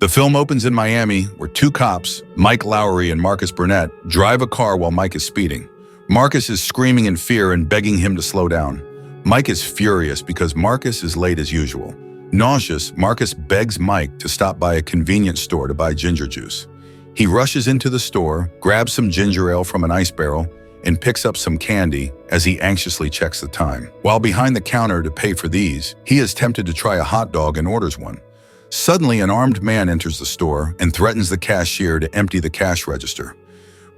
The film opens in Miami, where two cops, Mike Lowrey and Marcus Burnett, drive a car while Mike is speeding. Marcus is screaming in fear and begging him to slow down. Mike is furious because Marcus is late as usual. Nauseous, Marcus begs Mike to stop by a convenience store to buy ginger juice. He rushes into the store, grabs some ginger ale from an ice barrel, and picks up some candy as he anxiously checks the time. While behind the counter to pay for these, he is tempted to try a hot dog and orders one. Suddenly, an armed man enters the store and threatens the cashier to empty the cash register.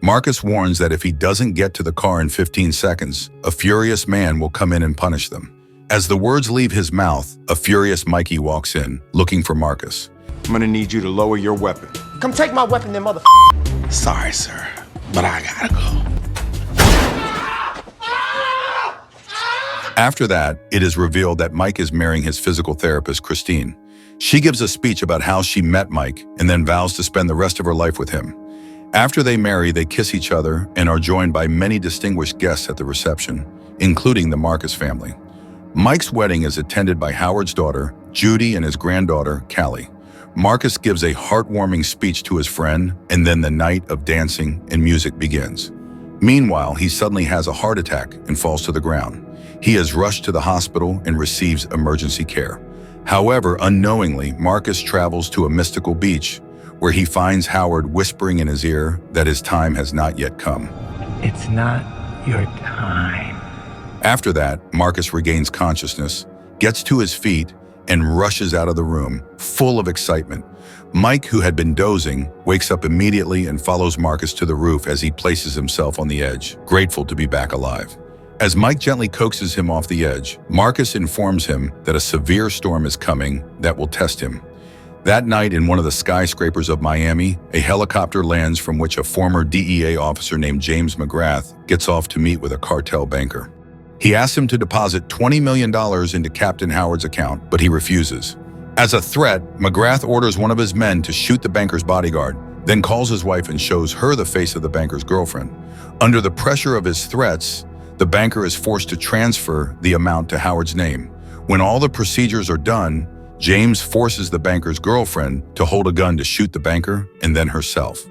Marcus warns that if he doesn't get to the car in 15 seconds, a furious man will come in and punish them. As the words leave his mouth, a furious Mikey walks in, looking for Marcus. I'm gonna need you to lower your weapon. Come take my weapon then, mother. Sorry, sir, but I gotta go. After that, it is revealed that Mike is marrying his physical therapist, Christine. She gives a speech about how she met Mike and then vows to spend the rest of her life with him. After they marry, they kiss each other and are joined by many distinguished guests at the reception, including the Marcus family. Mike's wedding is attended by Howard's daughter, Judy, and his granddaughter, Callie. Marcus gives a heartwarming speech to his friend, and then the night of dancing and music begins. Meanwhile, he suddenly has a heart attack and falls to the ground. He is rushed to the hospital and receives emergency care. However, unknowingly, Marcus travels to a mystical beach where he finds Howard whispering in his ear that his time has not yet come. It's not your time. After that, Marcus regains consciousness, gets to his feet, and rushes out of the room, full of excitement. Mike, who had been dozing, wakes up immediately and follows Marcus to the roof as he places himself on the edge, grateful to be back alive. As Mike gently coaxes him off the edge, Marcus informs him that a severe storm is coming that will test him. That night, in one of the skyscrapers of Miami, a helicopter lands from which a former DEA officer named James McGrath gets off to meet with a cartel banker. He asks him to deposit $20 million into Captain Howard's account, but he refuses. As a threat, McGrath orders one of his men to shoot the banker's bodyguard, then calls his wife and shows her the face of the banker's girlfriend. Under the pressure of his threats, the banker is forced to transfer the amount to Howard's name. When all the procedures are done, James forces the banker's girlfriend to hold a gun to shoot the banker and then herself.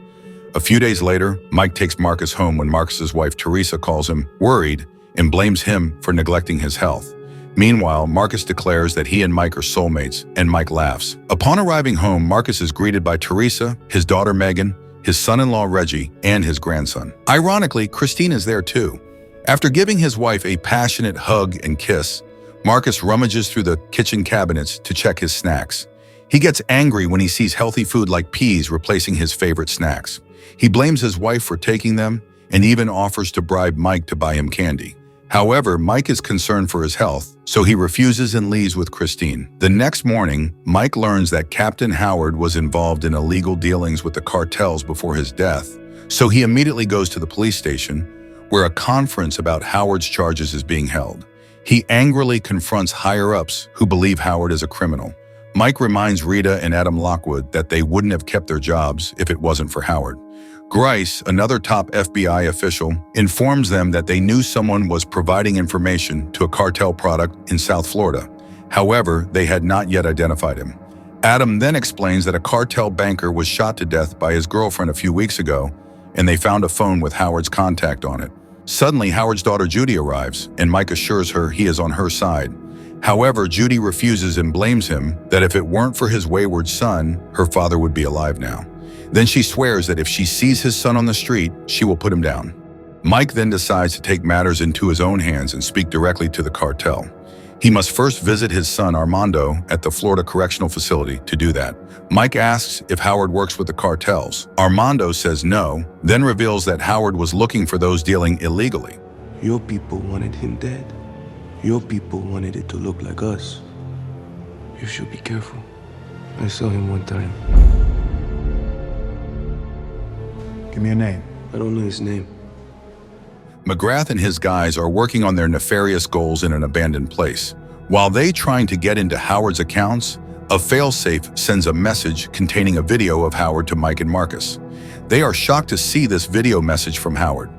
A few days later, Mike takes Marcus home when Marcus's wife Teresa calls him worried and blames him for neglecting his health. Meanwhile, Marcus declares that he and Mike are soulmates, and Mike laughs. Upon arriving home, Marcus is greeted by Teresa, his daughter Megan, his son-in-law Reggie, and his grandson. Ironically, Christine is there too. After giving his wife a passionate hug and kiss, Marcus rummages through the kitchen cabinets to check his snacks. He gets angry when he sees healthy food like peas replacing his favorite snacks. He blames his wife for taking them and even offers to bribe Mike to buy him candy. However, Mike is concerned for his health, so he refuses and leaves with Christine. The next morning, Mike learns that Captain Howard was involved in illegal dealings with the cartels before his death, so he immediately goes to the police station, where a conference about Howard's charges is being held. He angrily confronts higher-ups who believe Howard is a criminal. Mike reminds Rita and Adam Lockwood that they wouldn't have kept their jobs if it wasn't for Howard. Grice, another top FBI official, informs them that they knew someone was providing information to a cartel product in South Florida. However, they had not yet identified him. Adam then explains that a cartel banker was shot to death by his girlfriend a few weeks ago, and they found a phone with Howard's contact on it. Suddenly, Howard's daughter Judy arrives, and Mike assures her he is on her side. However, Judy refuses and blames him that if it weren't for his wayward son, her father would be alive now. Then she swears that if she sees his son on the street, she will put him down. Mike then decides to take matters into his own hands and speak directly to the cartel. He must first visit his son Armando at the Florida Correctional Facility to do that. Mike asks if Howard works with the cartels. Armando says no, then reveals that Howard was looking for those dealing illegally. Your people wanted him dead. Your people wanted it to look like us. You should be careful. I saw him one time. Give me a name. I don't know his name. McGrath and his guys are working on their nefarious goals in an abandoned place. While they trying to get into Howard's accounts, a failsafe sends a message containing a video of Howard to Mike and Marcus. They are shocked to see this video message from Howard.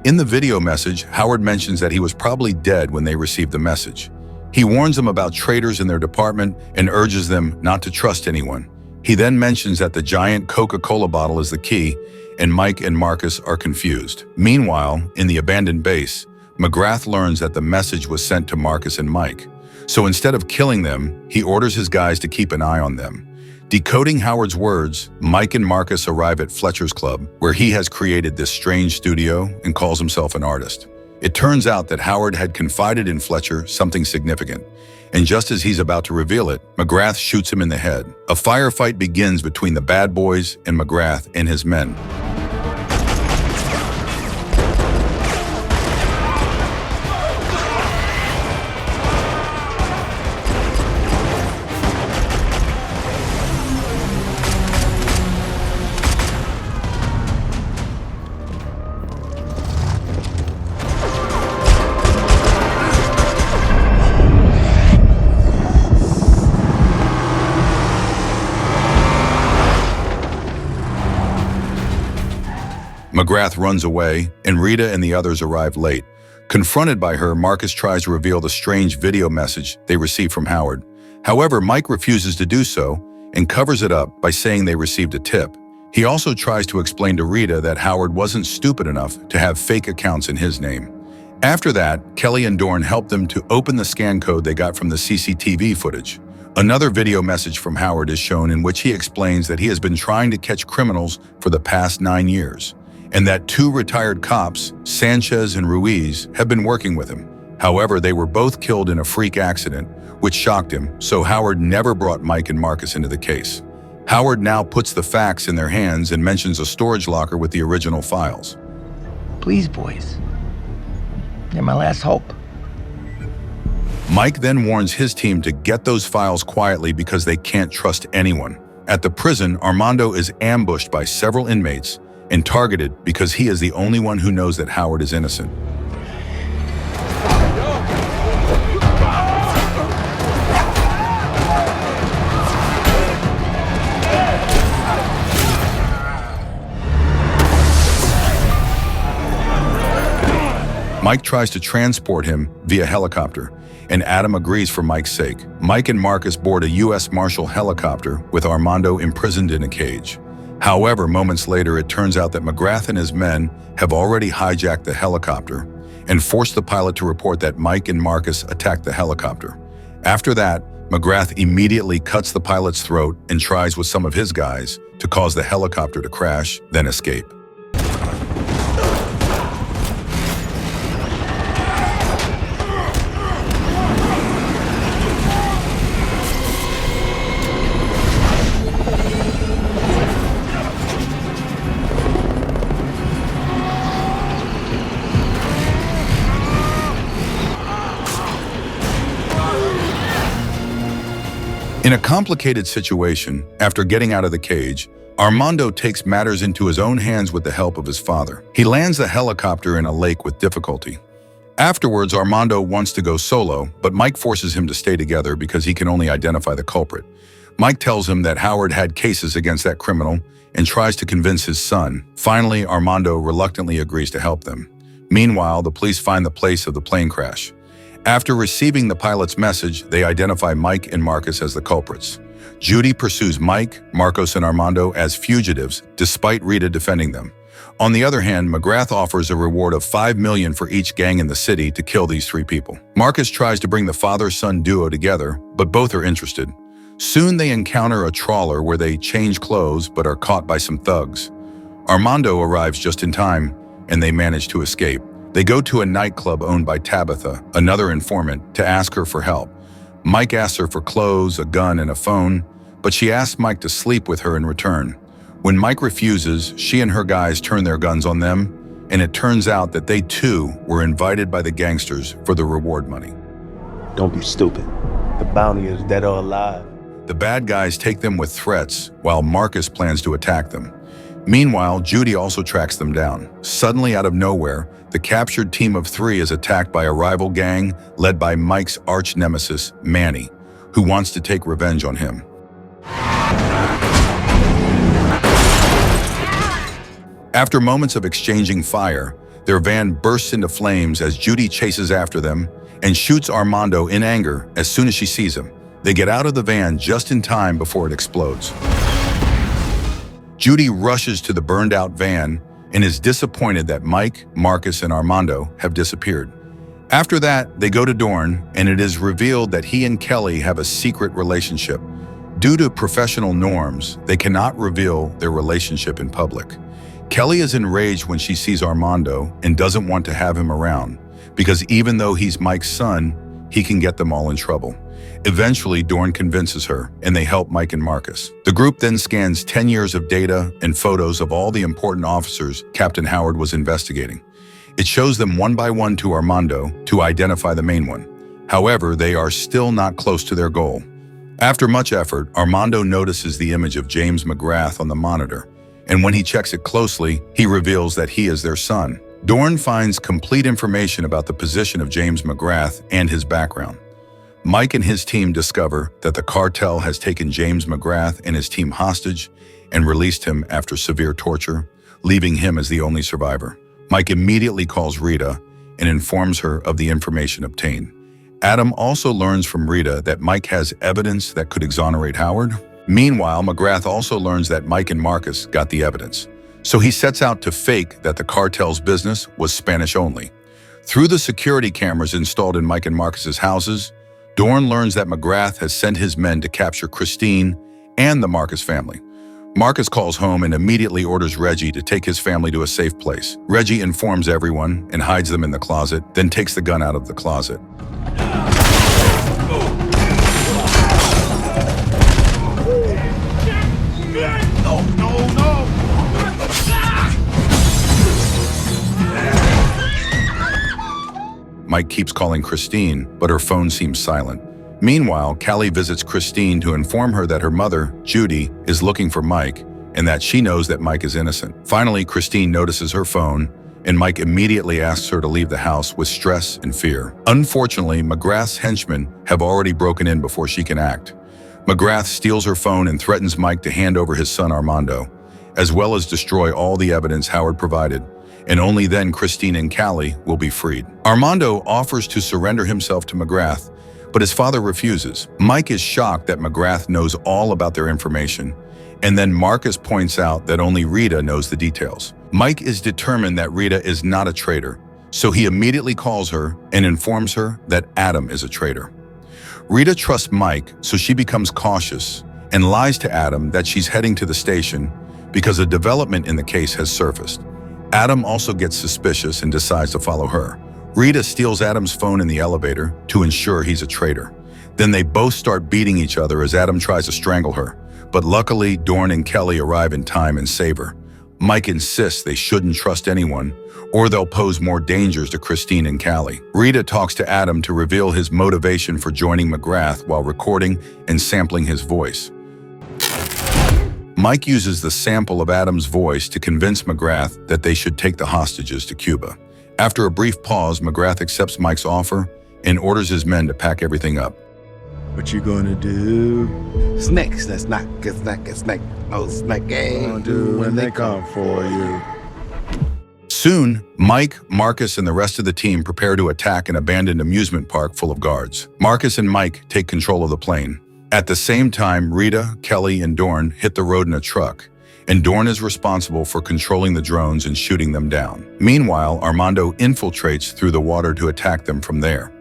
In the video message, Howard mentions that he was probably dead when they received the message. He warns them about traitors in their department and urges them not to trust anyone. He then mentions that the giant Coca-Cola bottle is the key, and Mike and Marcus are confused. Meanwhile, in the abandoned base, McGrath learns that the message was sent to Marcus and Mike. So instead of killing them, he orders his guys to keep an eye on them. Decoding Howard's words, Mike and Marcus arrive at Fletcher's club, where he has created this strange studio and calls himself an artist. It turns out that Howard had confided in Fletcher something significant, and just as he's about to reveal it, McGrath shoots him in the head. A firefight begins between the bad boys and McGrath and his men. McGrath runs away, and Rita and the others arrive late. Confronted by her, Marcus tries to reveal the strange video message they received from Howard. However, Mike refuses to do so and covers it up by saying they received a tip. He also tries to explain to Rita that Howard wasn't stupid enough to have fake accounts in his name. After that, Kelly and Dorn help them to open the scan code they got from the CCTV footage. Another video message from Howard is shown in which he explains that he has been trying to catch criminals for the past 9 years, and that 2 retired cops, Sanchez and Ruiz, have been working with him. However, they were both killed in a freak accident, which shocked him, so Howard never brought Mike and Marcus into the case. Howard now puts the facts in their hands and mentions a storage locker with the original files. Please, boys. You're my last hope. Mike then warns his team to get those files quietly because they can't trust anyone. At the prison, Armando is ambushed by several inmates and targeted because he is the only one who knows that Howard is innocent. Mike tries to transport him via helicopter, and Adam agrees for Mike's sake. Mike and Marcus board a U.S. Marshal helicopter with Armando imprisoned in a cage. However, moments later, it turns out that McGrath and his men have already hijacked the helicopter and forced the pilot to report that Mike and Marcus attacked the helicopter. After that, McGrath immediately cuts the pilot's throat and tries with some of his guys to cause the helicopter to crash, then escape. In a complicated situation, after getting out of the cage, Armando takes matters into his own hands with the help of his father. He lands the helicopter in a lake with difficulty. Afterwards, Armando wants to go solo, but Mike forces him to stay together because he can only identify the culprit. Mike tells him that Howard had cases against that criminal and tries to convince his son. Finally, Armando reluctantly agrees to help them. Meanwhile, the police find the place of the plane crash. After receiving the pilot's message, they identify Mike and Marcus as the culprits. Judy pursues Mike, Marcos, and Armando as fugitives, despite Rita defending them. On the other hand, McGrath offers a reward of $5 million for each gang in the city to kill these 3 people. Marcus tries to bring the father-son duo together, but both are interested. Soon they encounter a trawler where they change clothes but are caught by some thugs. Armando arrives just in time, and they manage to escape. They go to a nightclub owned by Tabitha, another informant, to ask her for help. Mike asks her for clothes, a gun, and a phone, but she asks Mike to sleep with her in return. When Mike refuses, she and her guys turn their guns on them, and it turns out that they too were invited by the gangsters for the reward money. Don't be stupid. The bounty is dead or alive. The bad guys take them with threats, while Marcus plans to attack them. Meanwhile, Judy also tracks them down. Suddenly, out of nowhere, the captured team of 3 is attacked by a rival gang led by Mike's arch-nemesis, Manny, who wants to take revenge on him. After moments of exchanging fire, their van bursts into flames as Judy chases after them and shoots Armando in anger as soon as she sees him. They get out of the van just in time before it explodes. Judy rushes to the burned-out van and is disappointed that Mike, Marcus, and Armando have disappeared. After that, they go to Dorn, and it is revealed that he and Kelly have a secret relationship. Due to professional norms, they cannot reveal their relationship in public. Kelly is enraged when she sees Armando and doesn't want to have him around, because even though he's Mike's son, he can get them all in trouble. Eventually, Dorn convinces her, and they help Mike and Marcus. The group then scans 10 years of data and photos of all the important officers Captain Howard was investigating. It shows them one by one to Armando to identify the main one. However, they are still not close to their goal. After much effort, Armando notices the image of James McGrath on the monitor, and when he checks it closely, he reveals that he is their son. Dorn finds complete information about the position of James McGrath and his background. Mike and his team discover that the cartel has taken James McGrath and his team hostage and released him after severe torture, leaving him as the only survivor. Mike immediately calls Rita and informs her of the information obtained. Adam also learns from Rita that Mike has evidence that could exonerate Howard. Meanwhile, McGrath also learns that Mike and Marcus got the evidence. So he sets out to fake that the cartel's business was Spanish only. Through the security cameras installed in Mike and Marcus's houses, Dorn learns that McGrath has sent his men to capture Christine and the Marcus family. Marcus calls home and immediately orders Reggie to take his family to a safe place. Reggie informs everyone and hides them in the closet, then takes the gun out of the closet. Mike keeps calling Christine, but her phone seems silent. Meanwhile, Callie visits Christine to inform her that her mother, Judy, is looking for Mike and that she knows that Mike is innocent. Finally, Christine notices her phone, and Mike immediately asks her to leave the house with stress and fear. Unfortunately, McGrath's henchmen have already broken in before she can act. McGrath steals her phone and threatens Mike to hand over his son Armando, as well as destroy all the evidence Howard provided, and only then Christine and Callie will be freed. Armando offers to surrender himself to McGrath, but his father refuses. Mike is shocked that McGrath knows all about their information, and then Marcus points out that only Rita knows the details. Mike is determined that Rita is not a traitor, so he immediately calls her and informs her that Adam is a traitor. Rita trusts Mike, so she becomes cautious and lies to Adam that she's heading to the station because a development in the case has surfaced. Adam also gets suspicious and decides to follow her. Rita steals Adam's phone in the elevator to ensure he's a traitor. Then they both start beating each other as Adam tries to strangle her, but luckily Dorn and Kelly arrive in time and save her. Mike insists they shouldn't trust anyone, or they'll pose more dangers to Christine and Callie. Rita talks to Adam to reveal his motivation for joining McGrath while recording and sampling his voice. Mike uses the sample of Adam's voice to convince McGrath that they should take the hostages to Cuba. After a brief pause, McGrath accepts Mike's offer and orders his men to pack everything up. What you gonna do? Snakes, that's not a snake. No snake. Gonna do when they come for you. Soon, Mike, Marcus, and the rest of the team prepare to attack an abandoned amusement park full of guards. Marcus and Mike take control of the plane. At the same time, Rita, Kelly, and Dorn hit the road in a truck, and Dorn is responsible for controlling the drones and shooting them down. Meanwhile, Armando infiltrates through the water to attack them from there.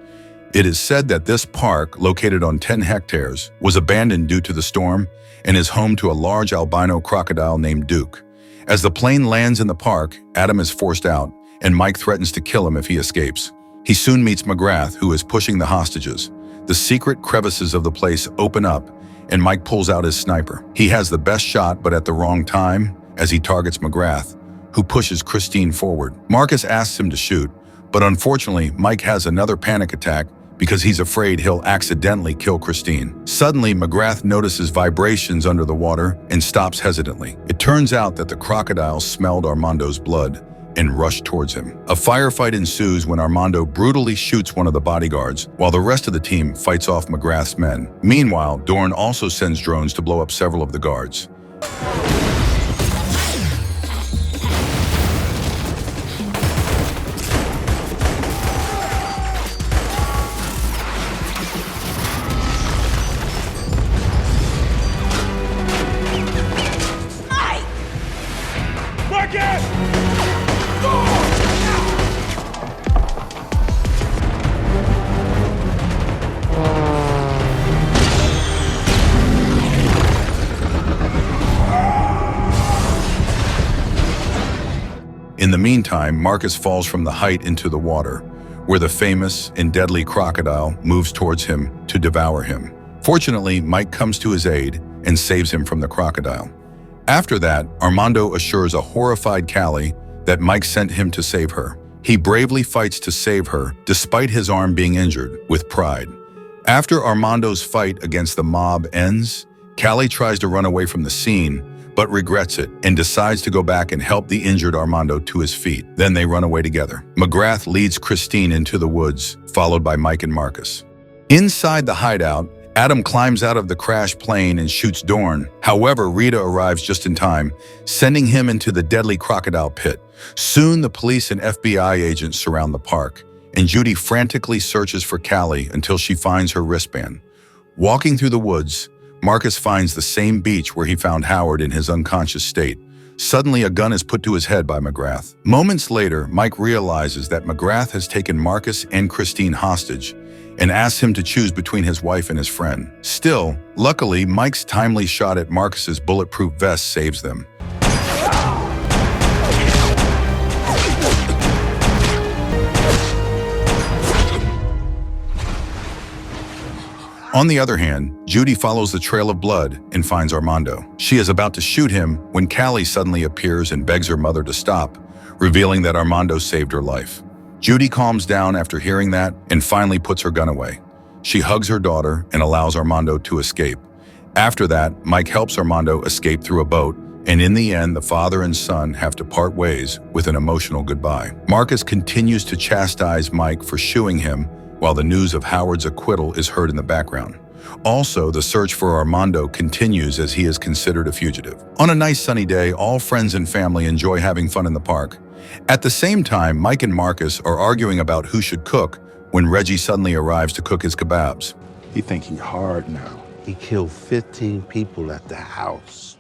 It is said that this park, located on 10 hectares, was abandoned due to the storm and is home to a large albino crocodile named Duke. As the plane lands in the park, Adam is forced out, and Mike threatens to kill him if he escapes. He soon meets McGrath, who is pushing the hostages. The secret crevices of the place open up, and Mike pulls out his sniper. He has the best shot, but at the wrong time, as he targets McGrath, who pushes Christine forward. Marcus asks him to shoot, but unfortunately, Mike has another panic attack because he's afraid he'll accidentally kill Christine. Suddenly, McGrath notices vibrations under the water and stops hesitantly. It turns out that the crocodile smelled Armando's blood and rushed towards him. A firefight ensues when Armando brutally shoots one of the bodyguards, while the rest of the team fights off McGrath's men. Meanwhile, Dorn also sends drones to blow up several of the guards. In the meantime, Marcus falls from the height into the water, where the famous and deadly crocodile moves towards him to devour him. Fortunately, Mike comes to his aid and saves him from the crocodile. After that, Armando assures a horrified Callie that Mike sent him to save her. He bravely fights to save her, despite his arm being injured, with pride. After Armando's fight against the mob ends, Callie tries to run away from the scene, but regrets it and decides to go back and help the injured Armando to his feet. Then they run away together. McGrath leads Christine into the woods, followed by Mike and Marcus. Inside the hideout, Adam climbs out of the crashed plane and shoots Dorn. However, Rita arrives just in time, sending him into the deadly crocodile pit. Soon, the police and FBI agents surround the park, and Judy frantically searches for Callie until she finds her wristband. Walking through the woods, Marcus finds the same beach where he found Howard in his unconscious state. Suddenly, a gun is put to his head by McGrath. Moments later, Mike realizes that McGrath has taken Marcus and Christine hostage and asks him to choose between his wife and his friend. Still, luckily, Mike's timely shot at Marcus's bulletproof vest saves them. On the other hand, Judy follows the trail of blood and finds Armando. She is about to shoot him when Callie suddenly appears and begs her mother to stop, revealing that Armando saved her life. Judy calms down after hearing that and finally puts her gun away. She hugs her daughter and allows Armando to escape. After that, Mike helps Armando escape through a boat, and in the end, the father and son have to part ways with an emotional goodbye. Marcus continues to chastise Mike for shooing him, while the news of Howard's acquittal is heard in the background. Also, the search for Armando continues as he is considered a fugitive. On a nice sunny day, all friends and family enjoy having fun in the park. At the same time, Mike and Marcus are arguing about who should cook when Reggie suddenly arrives to cook his kebabs. He think he hard now. He killed 15 people at the house.